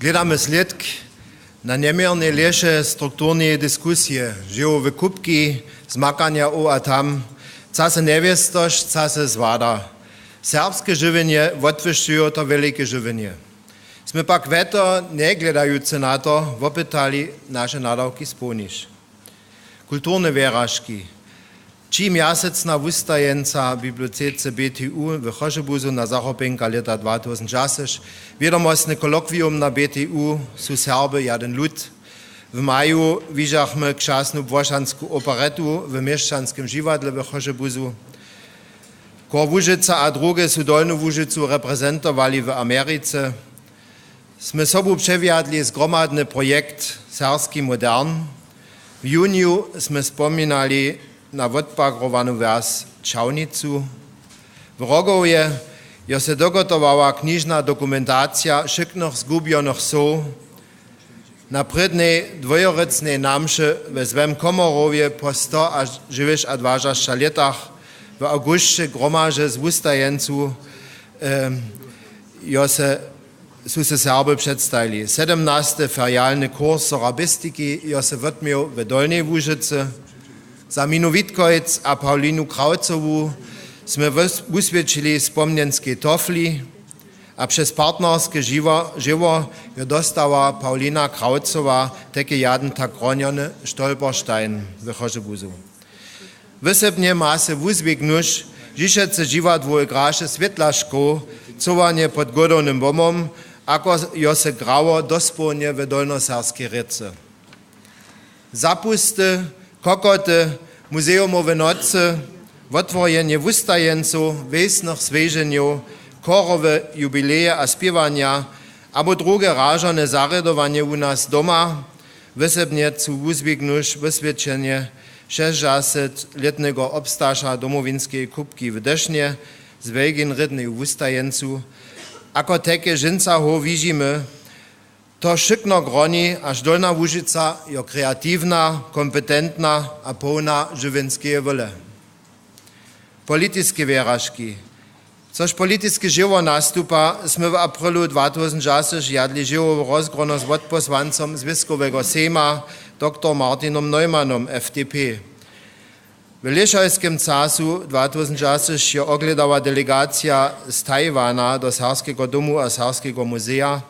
Gledamy sledk na niemierne leše strukturne dyskusje, żyjowe kubki, zmakania o a tam, co se neviestoš, co se zvada. Serbskie żywienie odwyższują to wielkie żywienie. Sme pak veto, nie gledajúce na to, opytali naše nadawki spolniš. Kulturne werażki. 3-miasecna wustajenca w bibliotece BTU w Chorzebuzu na Zachopenka leta 2006, wiadomostne kolokwium na BTU su Serby jeden lud. W maju widzieliśmy krzasną włoszanską operetu w mieszczanskim dziwadle w Chorzebuzu. Korwużyca a drugie su Dolną Łużycu reprezentowali w Ameryce. Sme sobu przewiadli zgromadny projekt Serski Modern. W juniu sme spominali na odpagrowanu wers Czałnicu. W Rogowie se dogotowała kniżna dokumentacja szyknych zgubionych so. Na prydnej dwojorycnej namszy we zwem Komorowie po 100 a 20 latach w augustie gromarze z wustajencu su se Serby przedstawili. 17. ferialny kurs sorabistyki se odmiał w Dolnej Łużycy. Za Minu Witkojc a Paulinu Kraucowu sme uswiadczyli wspomnienskie tofli, a przez partnerskie żywo dostała Paulina Kraucowa taki jeden tak roniony Stolperstein w Chorzebuzu. Wysebnie ma se wuzwignuć, dziesięce dziwadło grasze Swietlaszko, cowanie pod godownym bomom, ako se grało dospołnie w dolnoserskiej rece. Zapusty, kokoty, muzeumowe noce, otworenie wustajenców, wiesnych zwierzeniów, chorowe jubileje a śpiewania, albo drugie rażone zaredowanie u nas doma, wysebnie cu uzwignuć wyswiadczenie 60-letnego obstasza domowinskiej kubki w Desznie z wielkim rydnym wustajencu. Ako takie żyncaho widzimy, to szykno groni, aż Dolna Łużyca je kreatywna, kompetentna a pełna żywienskie wole. Polityczne werażki. Což politické żywo nastupa, sme w aprilu 2006 jadli żywo rozgrono z odposlancom Związkowego Sejma dr. Martinom Neumannom, FDP. W lešajskim czasu 2006 je ogledała delegacja z Tajwana do Serskiego domu a Serskiego muzea.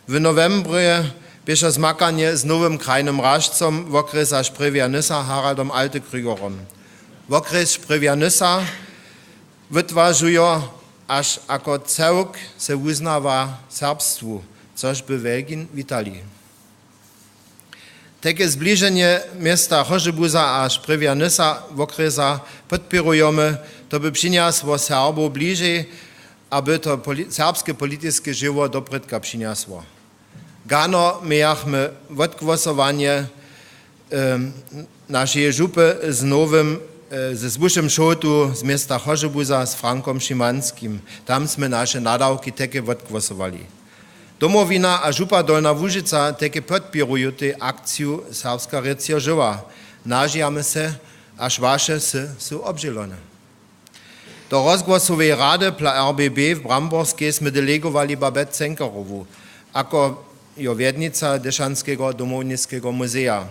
W novembrie bieše zmakanie z nowym krajnym ražcom w okresie Šprevja-Nysa Haraldom Altekrügerom. W okres Šprevja-Nysa wytwarzują aż jako całk se uznawa serbstwu, což by Belgin witali. Takie zbliżenie miasta Chorzebuza a Šprevja-Nysa w okresie podpierujemy, to by przyniosło Serbów bliżej, aby to serbskie polityczne żywo do prydka przyniosło. Gano mieliśmy odgłosowanie naszej żupy z nowym ze zwyższym szotu z miasta Chorzebuza z Frankom Szymanskim. Tam sme nasze nadawki takie odgłosowali. Domowina a żupa Dolna Łużyca takie podpierują tę akcję Serbska Recja Żywa. Nażijamy se, aż wasze są obzielone. Do rozgłosowej rady dla RBB w Bramborskiej sme delegowali Babette Cenkerowu, jako jowiednica Deszanskiego Domownickiego Muzea.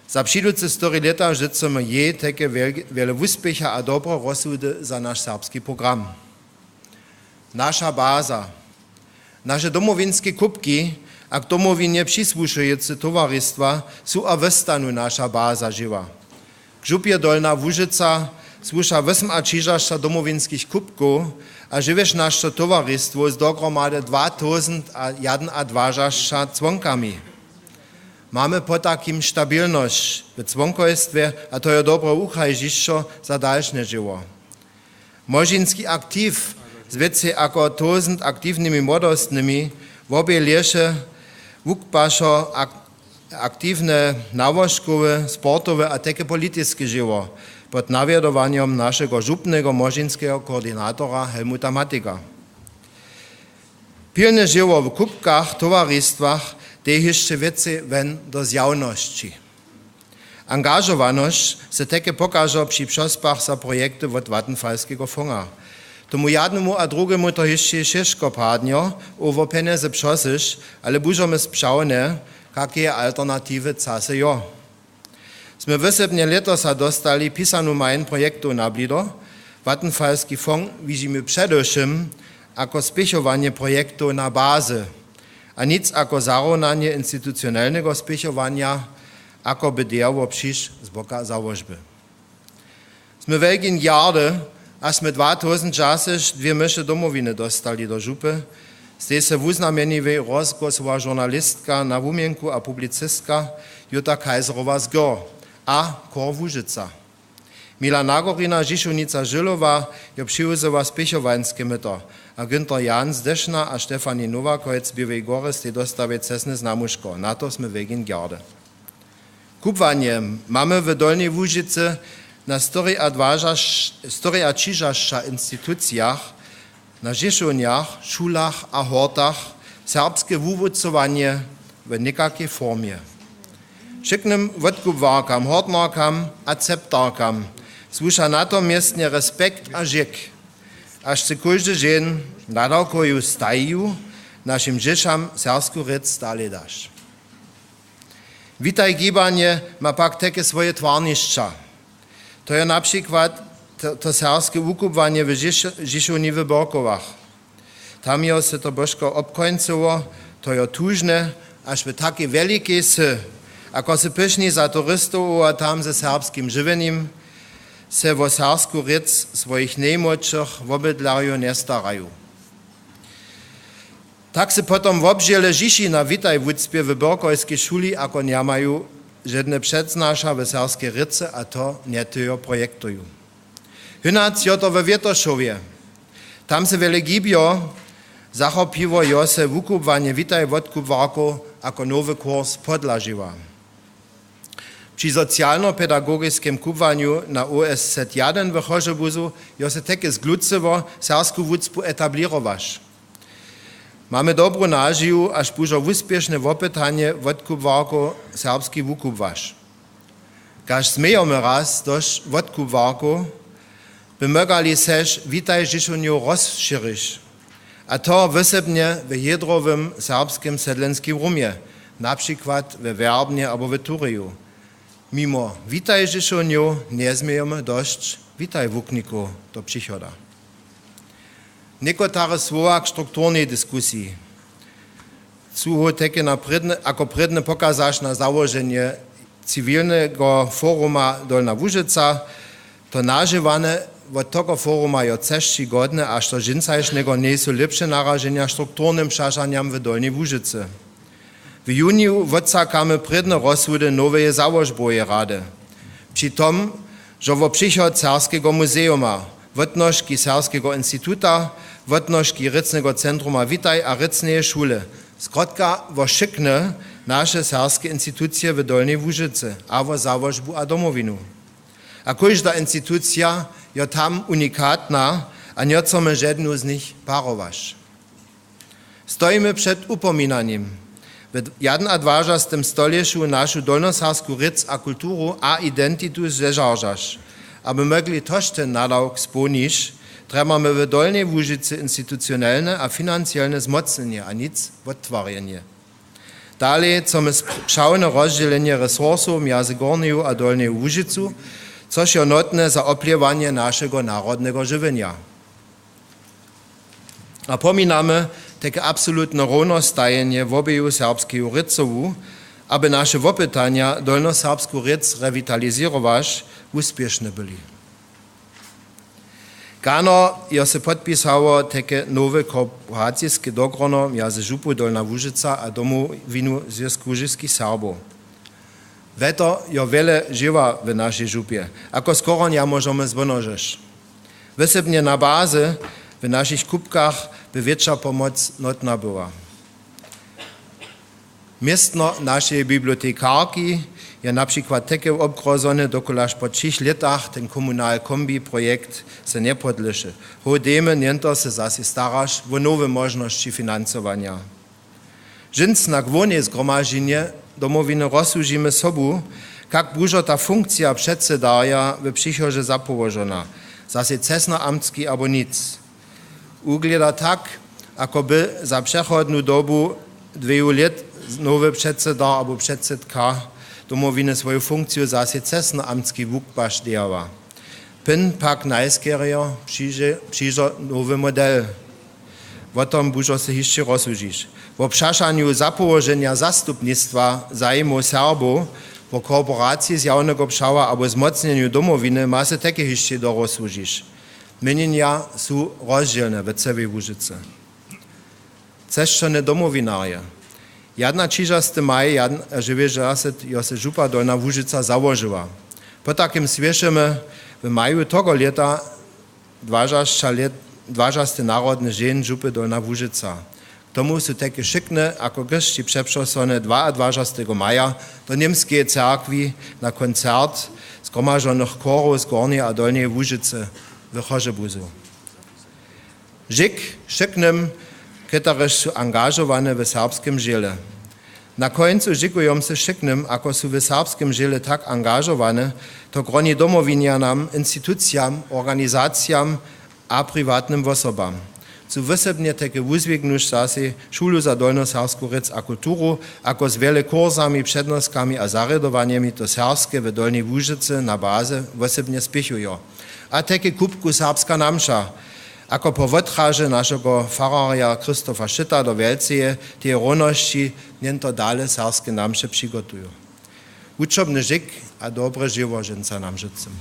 Za przydłuce 4 lata życzymy jej takie wiele uspiecha a dobre rozsudy za nasz serbski program. Nasza baza, nasze domowinskie kubki, a k domowinie przysłuchujące towarzystwa są a wystanu nasza baza żywa. K żupie Dolna Łużyca słucha 38 domowinskich kubków, a żywiesz nasze towarzystwo z dogromady 2021 członkami. Mamy po takim stabilność w członkostwie, a to je dobre uchajziszczo za dalsze żywo. Možinski aktiv z więcej jako 1000 aktywnymi młodostnymi w obie lesze wukpaszo aktywne nawożkowe, sportowe a takie polityczne żywo pod nawiedowaniem naszego żupnego možinskiego koordynatora Helmuta Matyka. Pilne żywo w kubkach, towarzystwach, te jeszcze więcej wen do zjawności. Angażowaność se takie pokaże przy przospach za projekty od Vattenfallskiego fonga. Tomu jednemu a drugiemu to ještě ciężko padnie, over peněze přosiš, ale budeme spřavne, jaké alternativy zase jo. Jsme vysebně letos dostali pisanou majen projektu na blido, Vattenfallski fond widzimy především jako spěchovanie projektu na báze, a nic jako zarovnanie institucionalnego spěchovania, jako by dervo přiš z boka załožby. Jsme velký jardy, a jsme 2010 dvě myše domoviny dostali do župy, zde se wuznameniwej rozgłosowała žurnalistka na wumienku a publicistka Jutta Kaiserova z Gor a Kor Łużyca. Mila Nagorina Žishunica Žilová je přiuzovala spěchovanské myto a Günther Jan z Dešna a Štefani Novakojec z Bělej Gory ste dostali cesne znamuško. Na to jsme vegin gjerde. Kupvanje máme v Dolnej Łužice na 160 institucjach, na Žišuniach, šulach a hortach serbske wuwódzovanie w nikakiej formie. Všiknym odkupwarkam, hortnarkam a ceptarkam słuša na to miestnie respekt a žik, až se každý žen nadalkoju stajú našim Žišam sersku rec stále daš. Witaj gibanie ma pak takie swoje twarniszcza. To je na przykład to serskie ukupwanie w Žišuni w Borkowach. Tam je se to božko obkońcowo, to je tužne, až by takie wielkie sy, ako se pyšni za turistov a tam ze serbskim żyweniem, se vo sersku rec svojich nejmłodszych wobydlarju nie starają. Tak se potom w obžiele Žiši na witaj wucpie w Borkojskiej szuli, ako nie mają żadne przedznasza w serskie ryce, a to nie tyjo projektują. Hynac jo to we Wietoszowie. Tam se wiele gibio zachopiło jo se wukupwanie witaj odkupwarku ako nowy kurs podlażyła. Przy socjalno-pedagogickim kupwaniu na OSZ1 w Chorzobuzu jo se takie zglucowo sersku wucpu etablirowasz. Mamy dobrą nadzieję, aż dużo uspieszne wopytanie odkupwarku serbski wukupwasz. Każ smejemy raz dość odkupwarku, by mogali seż witaj Žišuniu rozširiš. A to wysebnie w jedrowym serbskim sedlenskim rumie, na przykład we Werbnie albo w Turiju. Mimo witaj Žišuniu nie zmiejemy dość witaj wukniku do przychoda. Niekotare słowa k strukturnej dyskusji. Cuho teke ako predne pokazaš na założenie cywilnego foruma Dolna Łużyca, to nażywane od tego foruma jo ceszci godne, aż do dżincajsznego nie są lepsze narażenia strukturnym przeżaniam w Dolnej Łużyce. W juniu odsakamy predne rozsudy nowej założboje rady. Przy tom, że w przychod Serskiego Muzeuma, odnożki Serskiego Instytuta, odnożki Rycnego Centruma Witaj a Rycnej Szule, skrótka wo szykne nasze serskie instytucje w Dolnej Łużyce, a wo założbu a domowinu. A każda instytucja je tam unikatna, a nie chcemy żadną z nich parować. Stoimy przed upominaniem. W 21. stoleciu naszą dolnoserską ryc a kulturu a identitu zeżarżasz. Aby mogli też ten nadałk spełnić, trzebamy w Dolnej Łużyce instytucjonalne a finansjalne wzmocnienie, a nic odtwarzanie. Dalej chcemy sprzałne rozdzielenie resursów między Górną a Dolną Łużycą, což je nutné za opliewanie naszego narodnego żywienia. A pominamy takie absolutne równostajenie w obieju serbskiego rycowu, aby nasze wopytania dolnoserbsku ryc rewitalizować, uspieszne byli. Kano je se podpisało takie nowe korporacijskie dogrono między župu Dolna Łużyca a domowinu Związku Żyskich Serbów. Weto jo wiele żywa w naszej żupie, ako skoro nie możemy zwonożyć. Wysebnie na bazy w naszych kupkach by większa pomoc notna była. Miestno naszej bibliotekarki je na przykład takie obgrozone, dokolaż po 3 latach ten komunal kombi projekt se nie podliszy. Hodemy niento se zasi starasz w nowe możności finansowania. Dżins na głonie zgromadzenie domowiny rozsłužimy sobu, jak dużo ta funkcja przedsedaria w przychodzie zapołożona, zase cesno amtski albo nic. ugleda tak, ako by za przechodnu dobu 2 let nowy przedseda albo przedsedka domowiny swoją funkcję zase cesny amtski wukbasz działa. Pyn pak najskierio przyjdzie nowy model. O tom bużo se jeszcze rozsłużyć. W obszaszaniu zapołożenia zastupnictwa zajmu Serbów po korporacji z jawnego obszara albo wzmocnieniu domowiny ma se takie jeszcze do rozsłużyć. Mienienia są rozdzielne w całej Łużycy. Ceszczone domowinarie. 31. maj żywie żaset jose żupa Dolna Łużyca założyła. Po takim świeżymy w maju tego lata 20. Narodny Dzień żupy Dolna Łużyca. K tomu są takie szykne, jako gości przeprzosone 22. maja do niemskiej cerkwi na koncert zgromadzonych chorów z Gornej a Dolnej Łużycy w Chorzebuzu. Żyk szyknym, które są angażowane w serbskim dziele. Na końcu dziękują się szyknym, ako są w serbskim dziele tak angażowane, to groni domowinianom, instytucjom, organizacjom a prywatnym osobom. Są wysebnie takie uzwiegnusz zase szulu za dolnoserbsku rec a kulturu, ako z wiele kursami, przednostkami a zaredowaniami to serbskie w Dolnej Łużycy na bazie wysebnie spiechują. A takie kubku serbska namsza, ako po odtraże naszego fararia Krzysztofa Szyta do Wielceje, tej równości niento dalej serbskie namsze przygotują. Uczobny żyk a dobre żywo życzę nam życem.